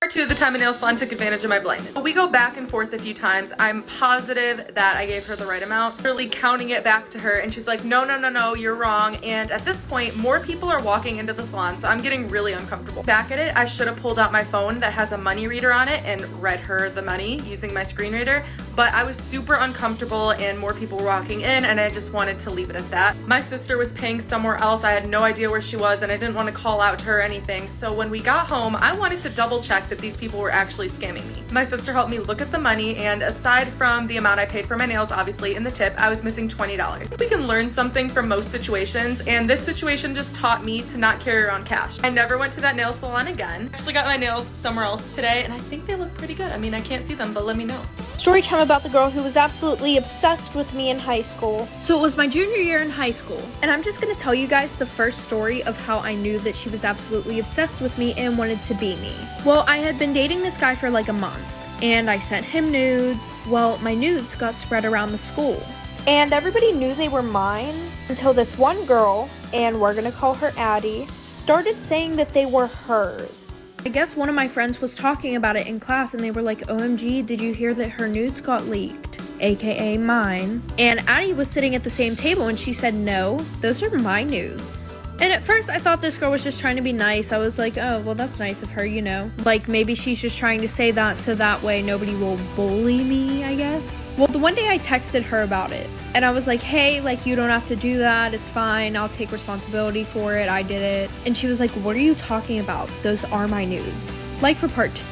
Part 2, the time a nail salon took advantage of my blindness. We go back and forth a few times. I'm positive that I gave her the right amount, really counting it back to her, and she's like, no, you're wrong. And at this point, more people are walking into the salon, so I'm getting really uncomfortable. Back at it, I should have pulled out my phone that has a money reader on it and read her the money using my screen reader, but I was super uncomfortable and more people were walking in, and I just wanted to leave it at that. My sister was paying somewhere else. I had no idea where she was, and I didn't want to call out to her or anything. So when we got home, I wanted to double check that these people were actually scamming me. My sister helped me look at the money, and aside from the amount I paid for my nails, obviously in the tip, I was missing $20. We can learn something from most situations, and this situation just taught me to not carry around cash. I never went to that nail salon again. I actually got my nails somewhere else today, and I think they look pretty good. I mean, I can't see them, but let me know. Story time about the girl who was absolutely obsessed with me in high school. So it was my junior year in high school, and I'm just gonna tell you guys the first story of how I knew that she was absolutely obsessed with me and wanted to be me. Well, I had been dating this guy for like a month, and I sent him nudes. Well, my nudes got spread around the school, and everybody knew they were mine until this one girl, and we're gonna call her Addie, started saying that they were hers. I guess one of my friends was talking about it in class, and they were like, OMG, did you hear that her nudes got leaked? AKA mine. And Addie was sitting at the same table, and she said, no, those are my nudes. And at first I thought this girl was just trying to be nice. I was like, oh, well, that's nice of her, you know. Like, maybe she's just trying to say that so that way nobody will bully me, I guess. Well, the one day I texted her about it, and I was like, hey, like, you don't have to do that. It's fine. I'll take responsibility for it. I did it. And she was like, what are you talking about? Those are my nudes. Like for part 2.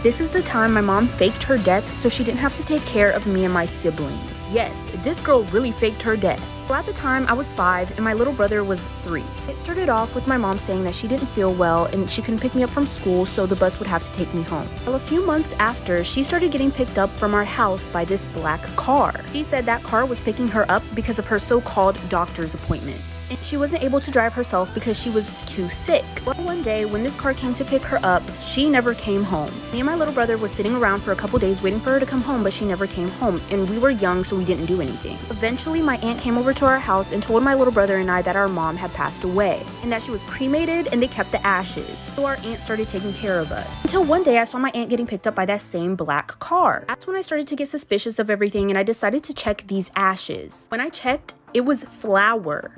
This is the time my mom faked her death so she didn't have to take care of me and my siblings. Yes, this girl really faked her death. So at the time, I was 5 and my little brother was 3. It started off with my mom saying that she didn't feel well and she couldn't pick me up from school, so the bus would have to take me home. Well, a few months after, she started getting picked up from our house by this black car. She said that car was picking her up because of her so-called doctor's appointments. And she wasn't able to drive herself because she was too sick. Well, one day, when this car came to pick her up, she never came home. Me and my little brother were sitting around for a couple days waiting for her to come home, but she never came home, and we were young, so we didn't do anything. Eventually, my aunt came over to our house and told my little brother and I that our mom had passed away, and that she was cremated and they kept the ashes. So our aunt started taking care of us. Until one day, I saw my aunt getting picked up by that same black car. That's when I started to get suspicious of everything, and I decided to check these ashes. When I checked, it was flour.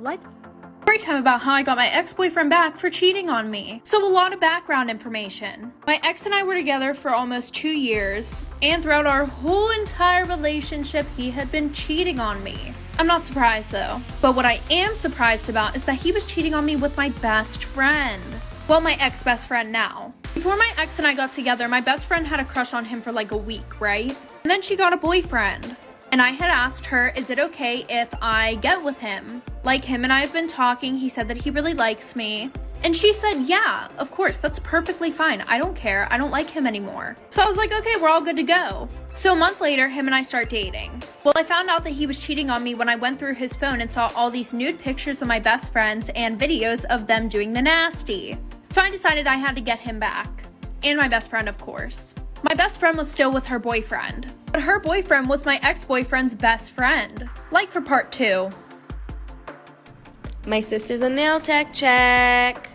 Story time about how I got my ex-boyfriend back for cheating on me. So a lot of background information. My ex and I were together for almost 2 years, and throughout our whole entire relationship, he had been cheating on me. I'm not surprised though. But what I am surprised about is that he was cheating on me with my best friend. Well, my ex-best friend now. Before my ex and I got together, my best friend had a crush on him for like a week, right? And then she got a boyfriend. And I had asked her, is it okay if I get with him? Like, him and I have been talking, he said that he really likes me. And she said, yeah, of course, that's perfectly fine. I don't care, I don't like him anymore. So I was like, okay, we're all good to go. So a month later, him and I start dating. Well, I found out that he was cheating on me when I went through his phone and saw all these nude pictures of my best friends and videos of them doing the nasty. So I decided I had to get him back. And my best friend, of course. My best friend was still with her boyfriend, but her boyfriend was my ex-boyfriend's best friend. Like for part 2. My sister's a nail tech check.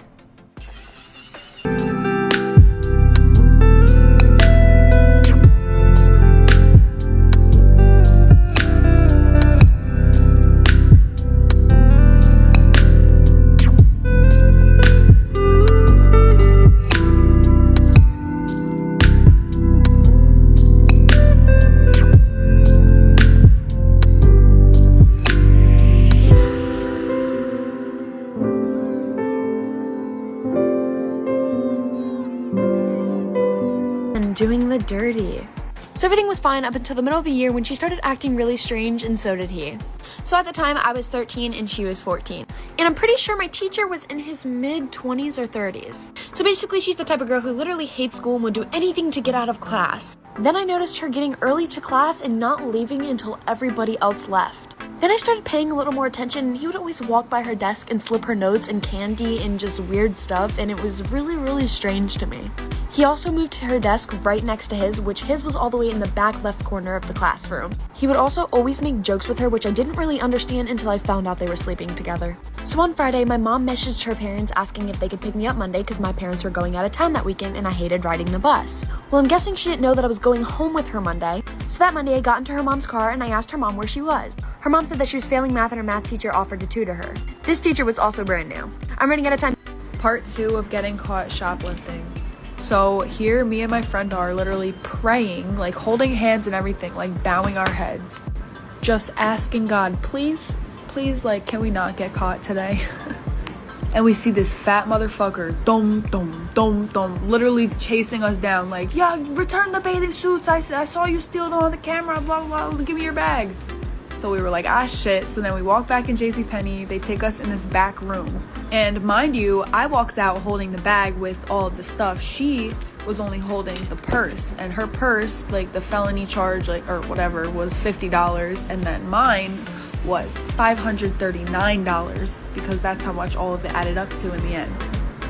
Doing the dirty. So everything was fine up until the middle of the year when she started acting really strange, and so did he. So at the time I was 13 and she was 14. And I'm pretty sure my teacher was in his mid-20s or 30s. So basically she's the type of girl who literally hates school and would do anything to get out of class. Then I noticed her getting early to class and not leaving until everybody else left. Then I started paying a little more attention, and he would always walk by her desk and slip her notes and candy and just weird stuff, and it was really, really strange to me. He also moved to her desk right next to his, which his was all the way in the back left corner of the classroom. He would also always make jokes with her, which I didn't really understand until I found out they were sleeping together. So on Friday, my mom messaged her parents asking if they could pick me up Monday because my parents were going out of town that weekend and I hated riding the bus. Well, I'm guessing she didn't know that I was going home with her Monday. So that Monday, I got into her mom's car and I asked her mom where she was. Her mom said that she was failing math and her math teacher offered to tutor her. This teacher was also brand new. I'm running out of time. Part 2 of getting caught shoplifting. So here, me and my friend are literally praying, like holding hands and everything, like bowing our heads. Just asking God, please, like, can we not get caught today? And we see this fat motherfucker, literally chasing us down, like, yeah, return the bathing suits, I saw you steal them on the camera, blah, blah, blah, give me your bag. So we were like, ah, shit. So then we walk back in JCPenney. They take us in this back room. And mind you, I walked out holding the bag with all of the stuff. She was only holding the purse. And her purse, like the felony charge, like, or whatever, was $50. And then mine was $539 because that's how much all of it added up to in the end.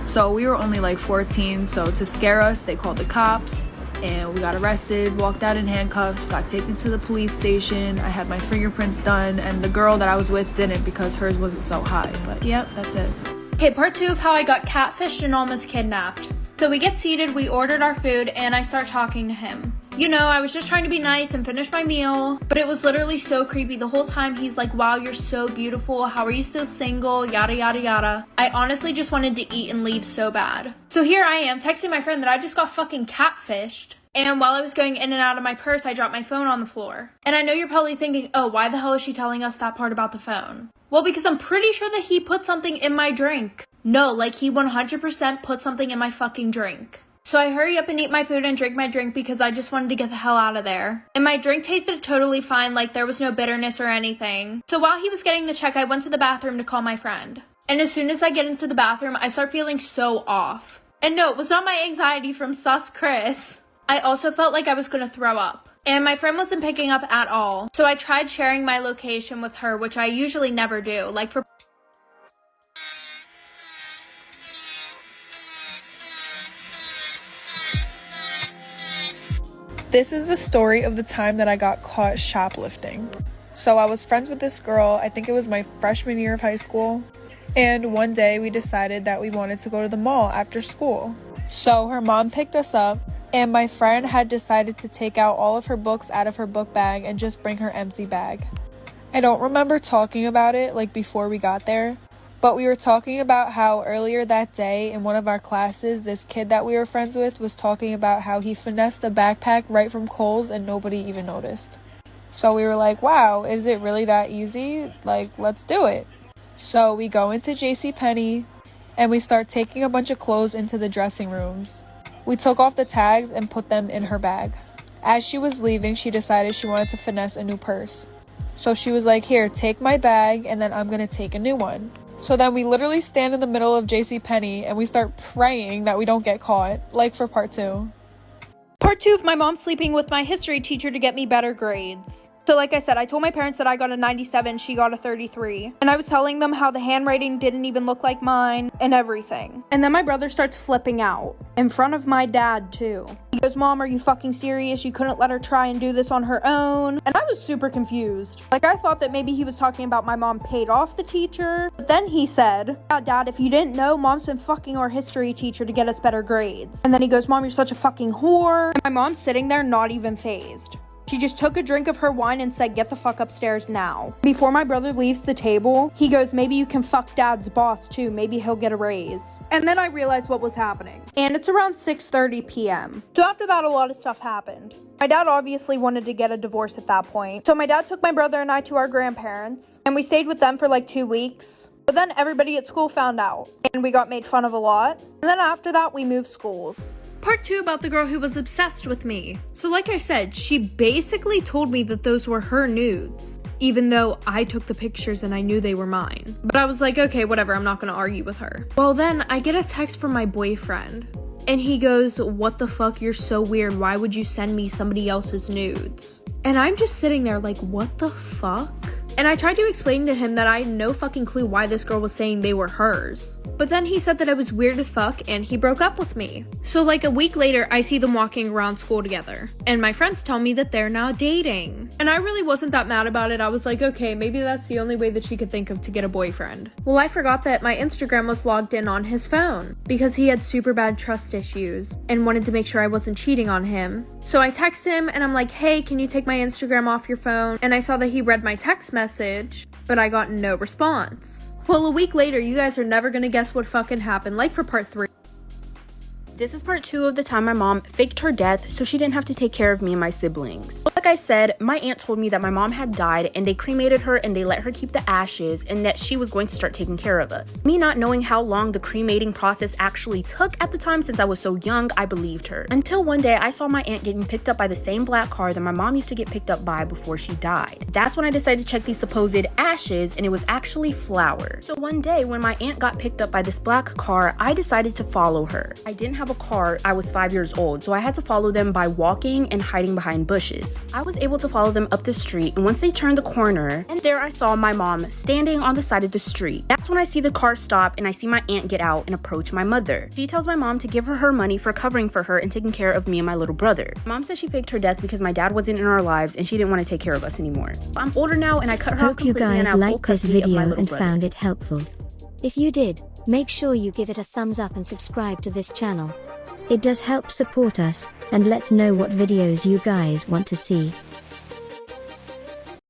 So we were only like 14. So to scare us, they called the cops. And we got arrested, walked out in handcuffs, got taken to the police station. I had my fingerprints done, and the girl that I was with didn't because hers wasn't so high. But yep, that's it. Okay, part 2 of how I got catfished and almost kidnapped. So we get seated, we ordered our food, and I start talking to him. You know, I was just trying to be nice and finish my meal, but it was literally so creepy. The whole time he's like, wow, you're so beautiful. How are you still single? Yada, yada, yada. I honestly just wanted to eat and leave so bad. So here I am texting my friend that I just got fucking catfished. And while I was going in and out of my purse, I dropped my phone on the floor. And I know you're probably thinking, oh, why the hell is she telling us that part about the phone? Well, because I'm pretty sure that he put something in my drink. No, like he 100% put something in my fucking drink. So I hurry up and eat my food and drink my drink because I just wanted to get the hell out of there. And my drink tasted totally fine, like there was no bitterness or anything. So while he was getting the check, I went to the bathroom to call my friend. And as soon as I get into the bathroom, I start feeling so off. And no, it was not my anxiety from sus Chris. I also felt like I was gonna throw up. And my friend wasn't picking up at all. So I tried sharing my location with her, which I usually never do. Like for This is the story of the time that I got caught shoplifting. So I was friends with this girl, I think it was my freshman year of high school. And one day we decided that we wanted to go to the mall after school. So her mom picked us up. And my friend had decided to take out all of her books out of her book bag and just bring her empty bag. I don't remember talking about it like before we got there, but we were talking about how earlier that day in one of our classes, this kid that we were friends with was talking about how he finessed a backpack right from Kohl's and nobody even noticed. So we were like, wow, is it really that easy? Like, let's do it. So we go into JCPenney and we start taking a bunch of clothes into the dressing rooms. We took off the tags and put them in her bag. As she was leaving, she decided she wanted to finesse a new purse. So she was like, here, take my bag, and then I'm gonna take a new one. So then we literally stand in the middle of JCPenney and we start praying that we don't get caught, like for part 2. part 2 of my mom sleeping with my history teacher to get me better grades. So like I said, I told my parents that I got a 97, she got a 33. And I was telling them how the handwriting didn't even look like mine and everything. And then my brother starts flipping out. In front of my dad too. He goes, Mom, are you fucking serious? You couldn't let her try and do this on her own? And I was super confused. Like I thought that maybe he was talking about my mom paid off the teacher. But then he said, yeah, Dad, if you didn't know, Mom's been fucking our history teacher to get us better grades. And then he goes, Mom, you're such a fucking whore. And my mom's sitting there not even fazed. She just took a drink of her wine and said, get the fuck upstairs now. Before my brother leaves the table, he goes, maybe you can fuck Dad's boss too. Maybe he'll get a raise. And then I realized what was happening. And it's around 6:30 p.m. So after that, a lot of stuff happened. My dad obviously wanted to get a divorce at that point. So my dad took my brother and I to our grandparents. And we stayed with them for like 2 weeks. But then everybody at school found out. And we got made fun of a lot. And then after that, we moved schools. Part 2 about the girl who was obsessed with me. So like I said, she basically told me that those were her nudes, even though I took the pictures and I knew they were mine. But I was like, okay, whatever, I'm not gonna argue with her. Well then, I get a text from my boyfriend, and he goes, what the fuck, you're so weird, why would you send me somebody else's nudes? And I'm just sitting there like, what the fuck? And I tried to explain to him that I had no fucking clue why this girl was saying they were hers. But then he said that it was weird as fuck and he broke up with me. So like a week later, I see them walking around school together. And my friends tell me that they're now dating. And I really wasn't that mad about it. I was like, okay, maybe that's the only way that she could think of to get a boyfriend. Well, I forgot that my Instagram was logged in on his phone because he had super bad trust issues and wanted to make sure I wasn't cheating on him. So I text him and I'm like, hey, can you take my Instagram off your phone? And I saw that he read my text message, but I got no response. Well, a week later, you guys are never gonna guess what fucking happened, like for part 3. This is part 2 of the time my mom faked her death so she didn't have to take care of me and my siblings. Like I said, my aunt told me that my mom had died and they cremated her and they let her keep the ashes and that she was going to start taking care of us. Me not knowing how long the cremating process actually took at the time since I was so young, I believed her. Until one day I saw my aunt getting picked up by the same black car that my mom used to get picked up by before she died. That's when I decided to check these supposed ashes and it was actually flour. So one day when my aunt got picked up by this black car, I decided to follow her. I didn't have a car, I was 5 years old, so I had to follow them by walking and hiding behind bushes. I was able to follow them up the street, and once they turned the corner, and there I saw my mom standing on the side of the street. That's when I see the car stop and I see my aunt get out and approach my mother. She tells my mom to give her money for covering for her and taking care of me and my little brother. Mom says she faked her death because my dad wasn't in our lives and she didn't want to take care of us anymore. I'm older now and I cut her off completely and I have full custody of my little brother. Found it helpful. If you did, make sure you give it a thumbs up and subscribe to this channel. It does help support us, and let's know what videos you guys want to see.